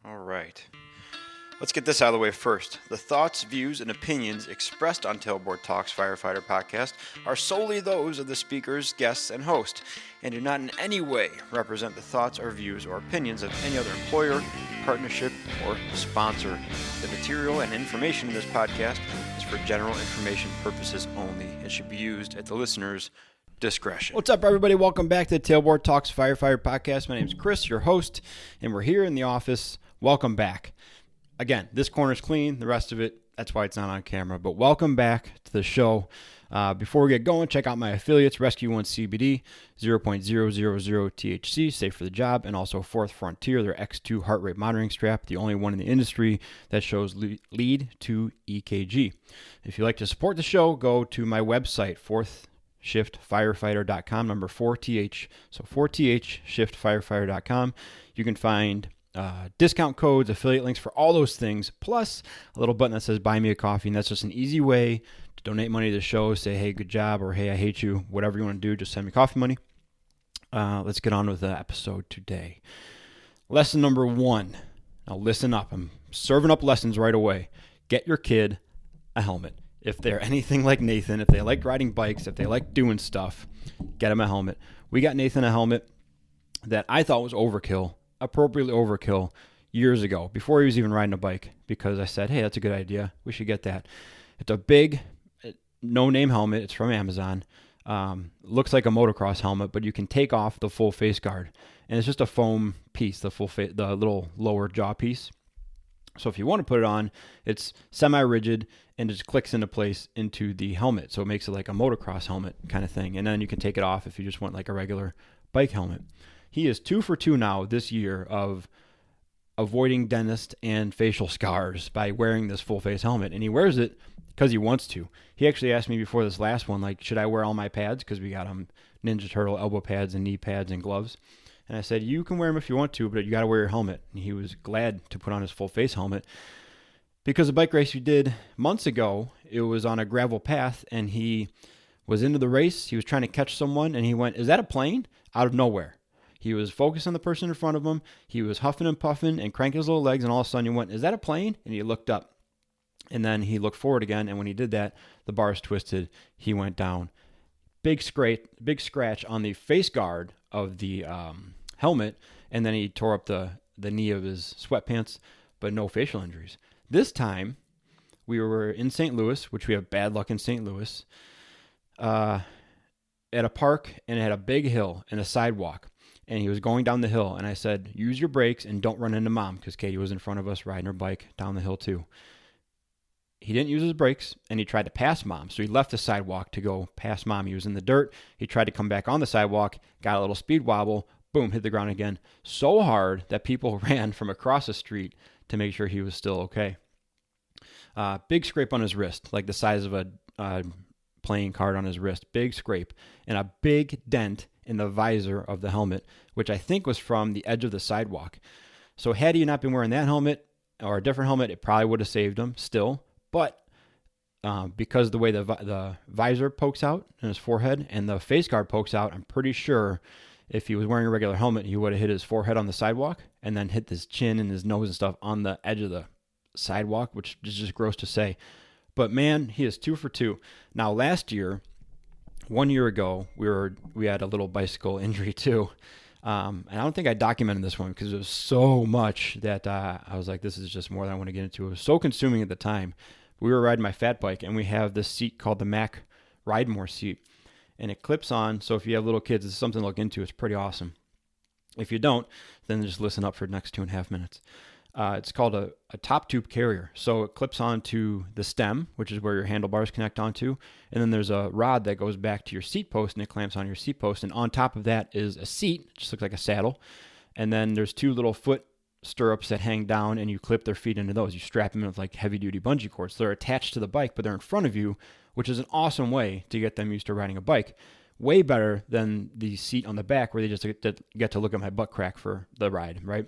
All right. Let's get this out of the way first. The thoughts, views, and opinions expressed on Tailboard Talks Firefighter podcast are solely those of the speakers, guests, and host, and do not in any way represent the thoughts or views or opinions of any other employer, partnership, or sponsor. The material and information in this podcast is for general information purposes only and should be used at the listener's discretion. What's up, everybody? Welcome back to the Tailboard Talks Firefighter podcast. My name is Chris, your host, and we're here in the office. Welcome back. Again, this corner's clean. The rest of it, that's why it's not on camera. But welcome back to the show. Before we get going, check out my affiliates, Rescue One CBD, 0.000 THC, safe for the job, and also Fourth Frontier, their X2 heart rate monitoring strap, the only one in the industry that shows lead to EKG. If you'd like to support the show, go to my website, fourthshiftfirefighter.com, number 4TH. So 4TH, shiftfirefighter.com. You can find discount codes, affiliate links for all those things, plus a little button that says buy me a coffee. And that's just an easy way to donate money to the show, say, hey, good job, or hey, I hate you, whatever you want to do, just send me coffee money. Let's get on with the episode today. Lesson number 1. Now listen up. I'm serving up lessons right away. Get your kid a helmet. If they're anything like Nathan, if they like riding bikes, if they like doing stuff, get them a helmet. We got Nathan a helmet that I thought was overkill, appropriately overkill, years ago, before he was even riding a bike, because I said, hey, that's a good idea. We should get that. It's a big, no-name helmet. It's from Amazon. Looks like a motocross helmet, but you can take off the full face guard. And it's just a foam piece, the little lower jaw piece. So if you want to put it on, it's semi-rigid and it just clicks into place into the helmet. So it makes it like a motocross helmet kind of thing. And then you can take it off if you just want like a regular bike helmet. He is 2 for 2 now this year of avoiding dentist and facial scars by wearing this full face helmet. And he wears it because he wants to. He actually asked me before this last one, like, should I wear all my pads? Because we got him Ninja Turtle elbow pads and knee pads and gloves. And I said, you can wear them if you want to, but you got to wear your helmet. And he was glad to put on his full face helmet because the bike race we did months ago, it was on a gravel path and he was into the race. He was trying to catch someone and he went, is that a plane? Out of nowhere. He was focused on the person in front of him. He was huffing and puffing and cranking his little legs, and all of a sudden he went, is that a plane? And he looked up. And then he looked forward again, and when he did that, the bars twisted. He went down. Big scratch on the face guard of the helmet, and then he tore up the knee of his sweatpants, but no facial injuries. This time, we were in St. Louis, which we have bad luck in St. Louis, at a park, and it had a big hill and a sidewalk. And he was going down the hill, and I said, use your brakes and don't run into Mom, because Katie was in front of us riding her bike down the hill too. He didn't use his brakes, and he tried to pass Mom. So he left the sidewalk to go past Mom. He was in the dirt. He tried to come back on the sidewalk, got a little speed wobble, boom, hit the ground again. So hard that people ran from across the street to make sure he was still okay. Big scrape on his wrist, like the size of a playing card on his wrist. Big scrape, and a big dent in the visor of the helmet, which I think was from the edge of the sidewalk. So had he not been wearing that helmet or a different helmet, it probably would have saved him still. But because the way the visor pokes out in his forehead and the face guard pokes out, I'm pretty sure if he was wearing a regular helmet, he would have hit his forehead on the sidewalk and then hit his chin and his nose and stuff on the edge of the sidewalk, which is just gross to say. But man, he is 2 for 2. Now last year, 1 year ago, we had a little bicycle injury too. And I don't think I documented this one because it was so much that I was like, this is just more than I want to get into. It was so consuming at the time. We were riding my fat bike, and we have this seat called the Mac Ride More seat. And it clips on, so if you have little kids, it's something to look into. It's pretty awesome. If you don't, then just listen up for the next 2.5 minutes. It's called a top tube carrier. So it clips onto the stem, which is where your handlebars connect onto. And then there's a rod that goes back to your seat post, and it clamps on your seat post. And on top of that is a seat, just looks like a saddle. And then there's 2 little foot stirrups that hang down, and you clip their feet into those. You strap them in with like heavy-duty bungee cords. So they're attached to the bike, but they're in front of you, which is an awesome way to get them used to riding a bike. Way better than the seat on the back where they just get to look at my butt crack for the ride, right?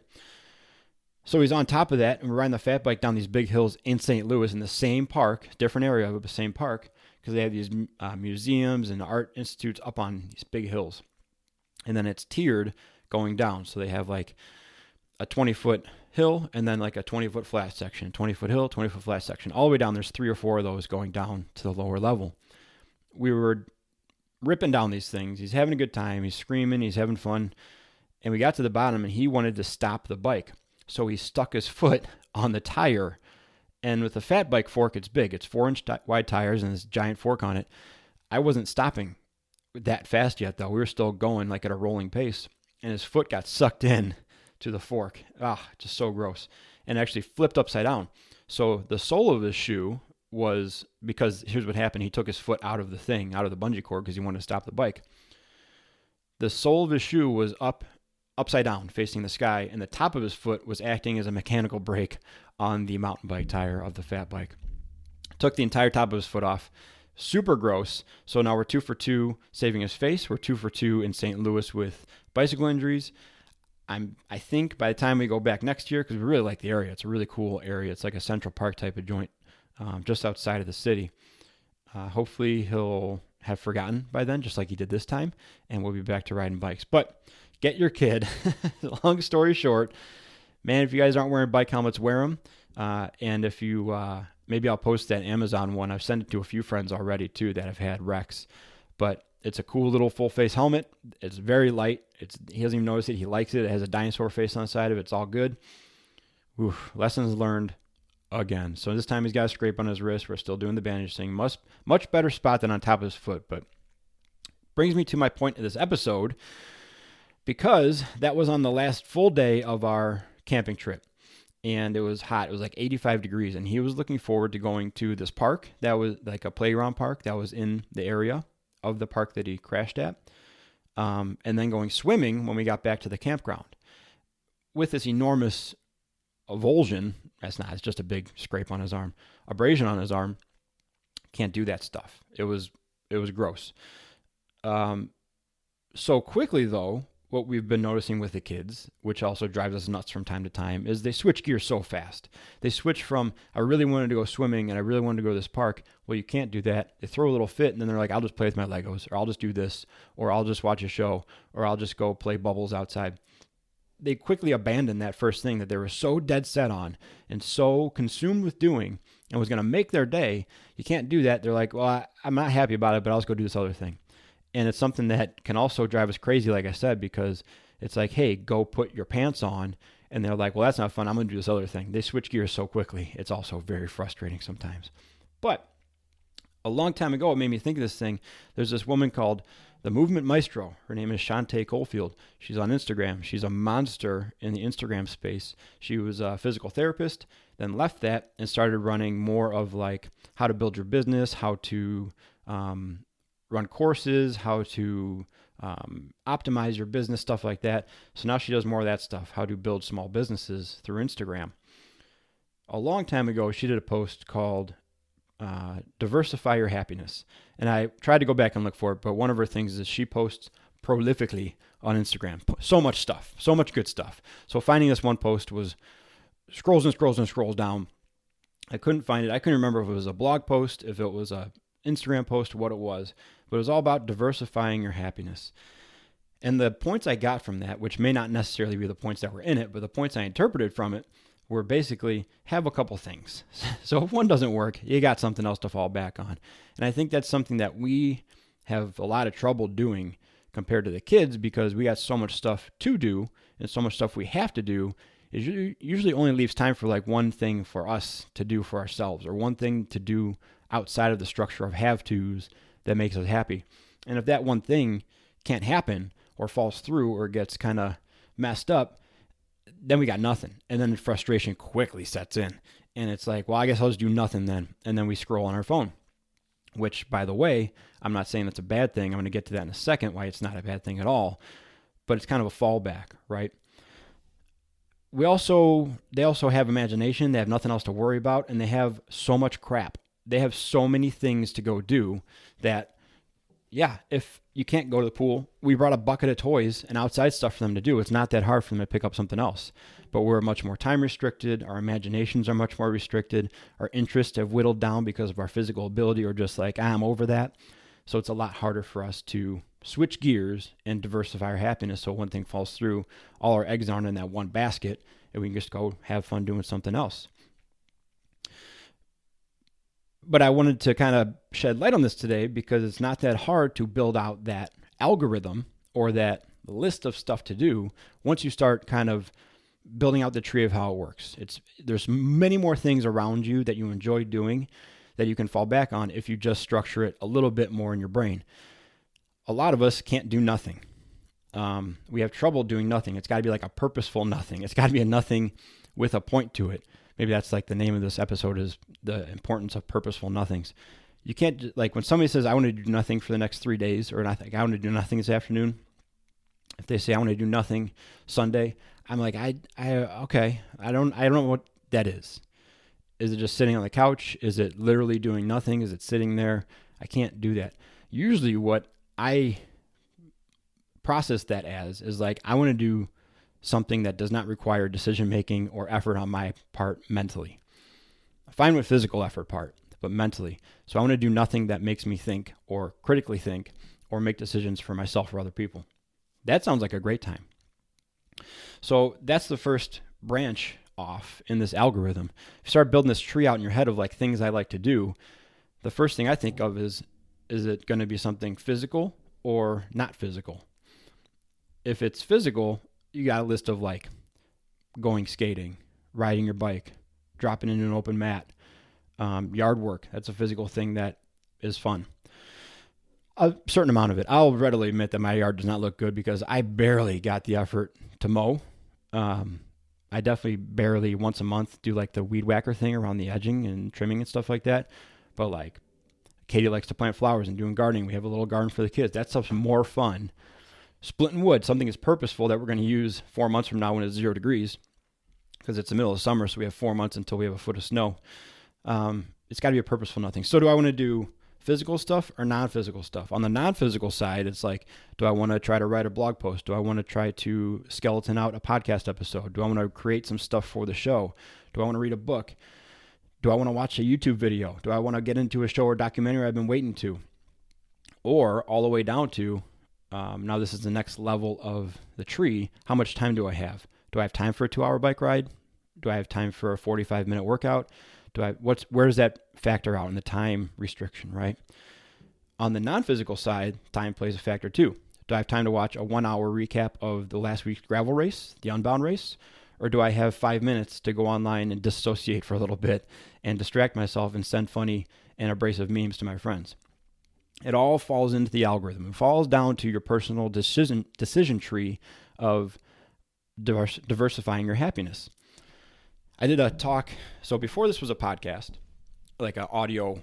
So he's on top of that, and we're riding the fat bike down these big hills in St. Louis in the same park, different area of the same park, because they have these museums and art institutes up on these big hills. And then it's tiered going down. So they have like a 20-foot hill and then like a 20-foot flat section, 20-foot hill, 20-foot flat section. All the way down, there's 3 or 4 of those going down to the lower level. We were ripping down these things. He's having a good time. He's screaming. He's having fun. And we got to the bottom, and he wanted to stop the bike. So he stuck his foot on the tire. And with the fat bike fork, it's big. It's 4-inch wide tires and this giant fork on it. I wasn't stopping that fast yet, though. We were still going like at a rolling pace. And his foot got sucked in to the fork. Just so gross. And actually flipped upside down. So the sole of his shoe was, because here's what happened. He took his foot out of the thing, out of the bungee cord, because he wanted to stop the bike. The sole of his shoe was upside down, facing the sky, and the top of his foot was acting as a mechanical brake on the mountain bike tire of the fat bike. Took the entire top of his foot off. Super gross. So now we're 2 for 2 saving his face. We're 2 for 2 in St. Louis with bicycle injuries. I think by the time we go back next year, because we really like the area, it's a really cool area. It's like a Central Park type of joint, just outside of the city. Hopefully he'll have forgotten by then, just like he did this time, and we'll be back to riding bikes. But get your kid. Long story short, man, if you guys aren't wearing bike helmets, wear them. And if you, maybe I'll post that Amazon one. I've sent it to a few friends already too that have had wrecks. But it's a cool little full face helmet. It's very light. He doesn't even notice it. He likes it. It has a dinosaur face on the side of it. It's all good. Oof, lessons learned again. So this time he's got a scrape on his wrist. We're still doing the bandage thing. Much better spot than on top of his foot. But brings me to my point of this episode, because that was on the last full day of our camping trip. And it was hot. It was like 85 degrees. And he was looking forward to going to this park that was like a playground park that was in the area of the park that he crashed at. And then going swimming when we got back to the campground. With this enormous avulsion, it's just a big scrape on his arm, abrasion on his arm. Can't do that stuff. It was gross. So quickly though, what we've been noticing with the kids, which also drives us nuts from time to time, is they switch gears so fast. They switch from, I really wanted to go swimming and I really wanted to go to this park. Well, you can't do that. They throw a little fit and then they're like, I'll just play with my Legos, or I'll just do this, or I'll just watch a show, or I'll just go play bubbles outside. They quickly abandoned that first thing that they were so dead set on and so consumed with doing and was going to make their day. You can't do that. They're like, well, I'm not happy about it, but I'll just go do this other thing. And it's something that can also drive us crazy, like I said, because it's like, hey, go put your pants on. And they're like, well, that's not fun. I'm going to do this other thing. They switch gears so quickly. It's also very frustrating sometimes. But a long time ago, it made me think of this thing. There's this woman called the Movement Maestro. Her name is Shantae Coalfield. She's on Instagram. She's a monster in the Instagram space. She was a physical therapist, then left that and started running more of like how to build your business, how to run courses, how to optimize your business, stuff like that. So now she does more of that stuff, how to build small businesses through Instagram. A long time ago, she did a post called Diversify Your Happiness. And I tried to go back and look for it, but one of her things is she posts prolifically on Instagram. So much stuff, so much good stuff. So finding this one post was scrolls and scrolls and scrolls down. I couldn't find it. I couldn't remember if it was a blog post, if it was a Instagram post, what it was, but it was all about diversifying your happiness. And the points I got from that, which may not necessarily be the points that were in it, but the points I interpreted from it were basically have a couple things. So if one doesn't work, you got something else to fall back on. And I think that's something that we have a lot of trouble doing compared to the kids, because we got so much stuff to do and so much stuff we have to do. It usually only leaves time for like one thing for us to do for ourselves, or one thing to do outside of the structure of have-tos that makes us happy. And if that one thing can't happen or falls through or gets kind of messed up, then we got nothing. And then frustration quickly sets in. And it's like, well, I guess I'll just do nothing then. And then we scroll on our phone, which, by the way, I'm not saying that's a bad thing. I'm going to get to that in a second, why it's not a bad thing at all. But it's kind of a fallback, right? They also have imagination. They have nothing else to worry about. And they have so much crap. They have so many things to go do that, yeah, if you can't go to the pool, we brought a bucket of toys and outside stuff for them to do. It's not that hard for them to pick up something else. But we're much more time restricted. Our imaginations are much more restricted. Our interests have whittled down because of our physical ability, or just like, I'm over that. So it's a lot harder for us to switch gears and diversify our happiness. So one thing falls through, all our eggs aren't in that one basket, and we can just go have fun doing something else. But I wanted to kind of shed light on this today because it's not that hard to build out that algorithm or that list of stuff to do once you start kind of building out the tree of how it works. There's many more things around you that you enjoy doing that you can fall back on if you just structure it a little bit more in your brain. A lot of us can't do nothing. We have trouble doing nothing. It's got to be like a purposeful nothing. It's got to be a nothing with a point to it. Maybe that's like the name of this episode, is the importance of purposeful nothings. You can't, like when somebody says, I want to do nothing for the next 3 days, or I want to do nothing this afternoon. If they say I want to do nothing Sunday, I'm like, okay. I don't know what that is. Is it just sitting on the couch? Is it literally doing nothing? Is it sitting there? I can't do that. Usually what I process that as is like, I want to do something that does not require decision-making or effort on my part mentally. Fine with physical effort part, but mentally. So I want to do nothing that makes me think or critically think or make decisions for myself or other people. That sounds like a great time. So that's the first branch off in this algorithm. If you start building this tree out in your head of like things I like to do, the first thing I think of is it going to be something physical or not physical? If it's physical, you got a list of like going skating, riding your bike, dropping into an open mat, yard work. That's a physical thing that is fun. A certain amount of it. I'll readily admit that my yard does not look good because I barely got the effort to mow. I definitely barely once a month do like the weed whacker thing around the edging and trimming and stuff like that. But like Katie likes to plant flowers and doing gardening. We have a little garden for the kids. That stuff's more fun. Splitting wood, something is purposeful that we're going to use 4 months from now when it's 0 degrees, because it's the middle of summer, so we have 4 months until we have a foot of snow. It's got to be a purposeful nothing. So do I want to do physical stuff or non-physical stuff? On the non-physical side, it's like, do I want to try to write a blog post? Do I want to try to skeleton out a podcast episode? Do I want to create some stuff for the show? Do I want to read a book? Do I want to watch a YouTube video? Do I want to get into a show or documentary I've been waiting to? Or all the way down to, now this is the next level of the tree. How much time do I have? Do I have time for a 2-hour bike ride? Do I have time for a 45-minute workout? Where does that factor out in the time restriction, right? On the non-physical side, time plays a factor too. Do I have time to watch a 1-hour recap of the last week's gravel race, the Unbound race? Or do I have 5 minutes to go online and dissociate for a little bit and distract myself and send funny and abrasive memes to my friends? It all falls into the algorithm. It falls down to your personal decision tree of diversifying your happiness. I did a talk. So before this was a podcast, like an audio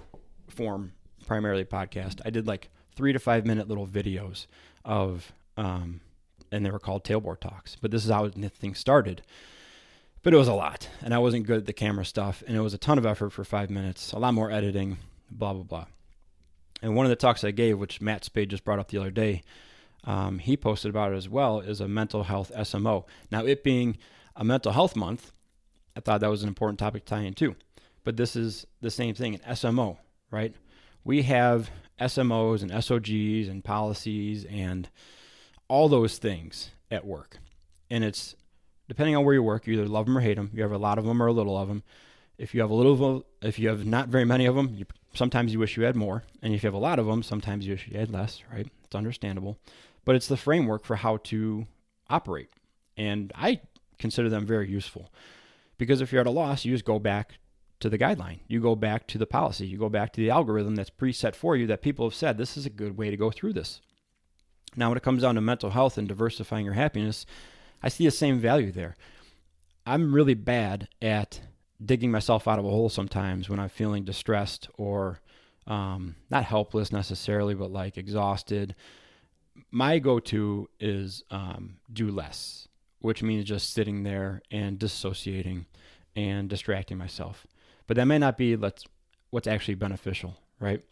form, primarily podcast, I did like 3 to 5 minute little videos of, and they were called tailboard talks. But this is how the thing started. But it was a lot, and I wasn't good at the camera stuff, and it was a ton of effort for 5 minutes, a lot more editing, blah, blah, blah. And one of the talks I gave, which Matt Spade just brought up the other day, he posted about it as well, is a mental health SMO. Now, it being a mental health month, I thought that was an important topic to tie in too. But this is the same thing, an SMO, right? We have SMOs and SOGs and policies and all those things at work. And it's, depending on where you work, you either love them or hate them. You have a lot of them or a little of them. If you have not very many of them, sometimes you wish you had more. And if you have a lot of them, sometimes you wish you had less, right? It's understandable. But it's the framework for how to operate. And I consider them very useful. Because if you're at a loss, you just go back to the guideline. You go back to the policy. You go back to the algorithm that's preset for you that people have said, this is a good way to go through this. Now, when it comes down to mental health and diversifying your happiness, I see the same value there. I'm really bad at digging myself out of a hole sometimes when I'm feeling distressed or not helpless necessarily, but like exhausted. My go-to is do less, which means just sitting there and dissociating and distracting myself. But that may not be what's actually beneficial, right?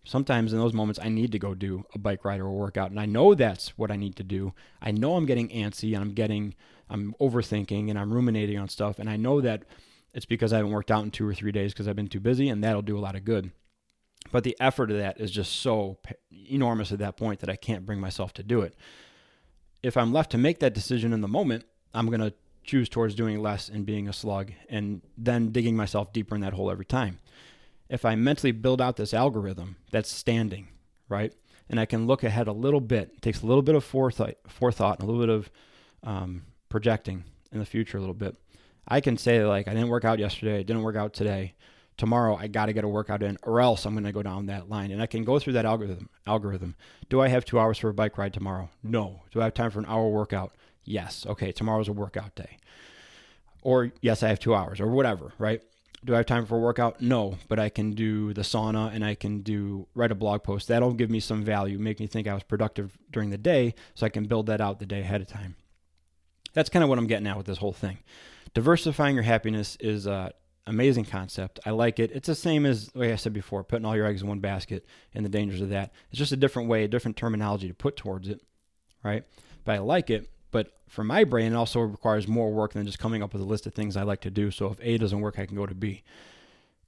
Sometimes in those moments, I need to go do a bike ride or a workout, and I know that's what I need to do. I know I'm getting antsy and I'm overthinking and I'm ruminating on stuff, and I know that it's because I haven't worked out in 2 or 3 days because I've been too busy, and that'll do a lot of good. But the effort of that is just so enormous at that point that I can't bring myself to do it. If I'm left to make that decision in the moment, I'm going to choose towards doing less and being a slug and then digging myself deeper in that hole every time. If I mentally build out this algorithm that's standing, right, and I can look ahead a little bit, it takes a little bit of forethought and a little bit of projecting in the future a little bit. I can say, like, I didn't work out yesterday, I didn't work out today. Tomorrow I got to get a workout in, or else I'm going to go down that line. And I can go through that algorithm. Do I have 2 hours for a bike ride tomorrow? No. Do I have time for an hour workout? Yes. Okay, tomorrow's a workout day. Or yes, I have 2 hours, or whatever, right? Do I have time for a workout? No, but I can do the sauna and I can write a blog post. That'll give me some value, make me think I was productive during the day, so I can build that out the day ahead of time. That's kind of what I'm getting at with this whole thing. Diversifying your happiness is amazing concept. I like it. It's the same as, like I said before, putting all your eggs in one basket and the dangers of that. It's just a different way, a different terminology to put towards it, right? But I like it. But for my brain, it also requires more work than just coming up with a list of things I like to do. So if A doesn't work, I can go to B.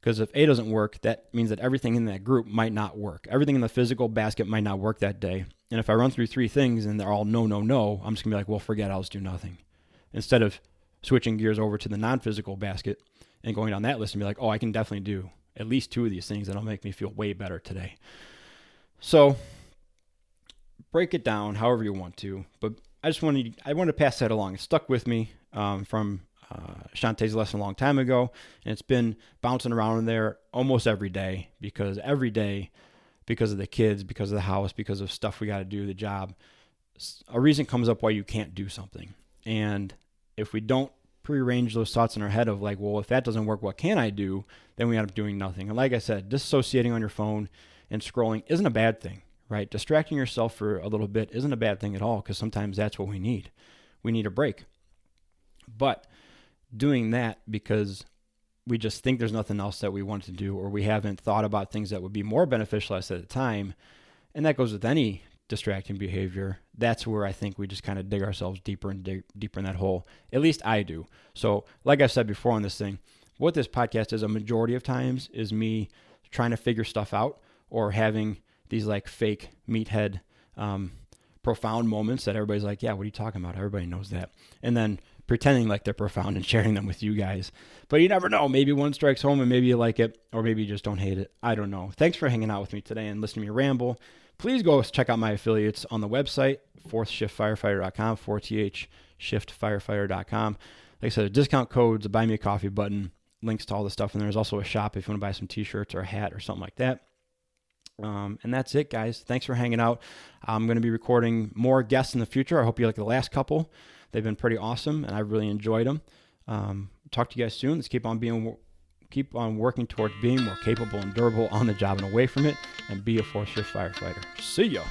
Because if A doesn't work, that means that everything in that group might not work. Everything in the physical basket might not work that day. And if I run through 3 things and they're all no, no, no, I'm just going to be like, well, forget it, I'll just do nothing. Instead of switching gears over to the non-physical basket and going down that list and be like, oh, I can definitely do at least 2 of these things that'll make me feel way better today. So break it down however you want to, but I wanted to pass that along. It stuck with me from Shantae's lesson a long time ago, and it's been bouncing around in there almost every day, because of the kids, because of the house, because of stuff we got to do, the job, a reason comes up why you can't do something. And if we don't prearrange those thoughts in our head of like, well, if that doesn't work, what can I do? Then we end up doing nothing. And like I said, disassociating on your phone and scrolling isn't a bad thing, right? Distracting yourself for a little bit isn't a bad thing at all, because sometimes that's what we need. We need a break. But doing that because we just think there's nothing else that we want to do, or we haven't thought about things that would be more beneficial at the time, and that goes with any distracting behavior, that's where I think we just kind of dig ourselves deeper and deeper in that hole. At least I do. So like I've said before on this thing, what this podcast is a majority of times is me trying to figure stuff out, or having these like fake meathead profound moments that everybody's like, yeah, what are you talking about? Everybody knows that. And then pretending like they're profound and sharing them with you guys. But you never know. Maybe one strikes home and maybe you like it, or maybe you just don't hate it. I don't know. Thanks for hanging out with me today and listening to me ramble. Please go check out my affiliates on the website, fourthshiftfirefighter.com, 4thshiftfirefighter.com. Like I said, a discount codes, a buy me a coffee button, links to all the stuff. And there's also a shop if you want to buy some t-shirts or a hat or something like that. And that's it, guys. Thanks for hanging out. I'm going to be recording more guests in the future. I hope you like the last couple. They've been pretty awesome, and I've really enjoyed them. Talk to you guys soon. Let's keep on working towards being more capable and durable on the job and away from it, and be a fourth shift firefighter. See ya.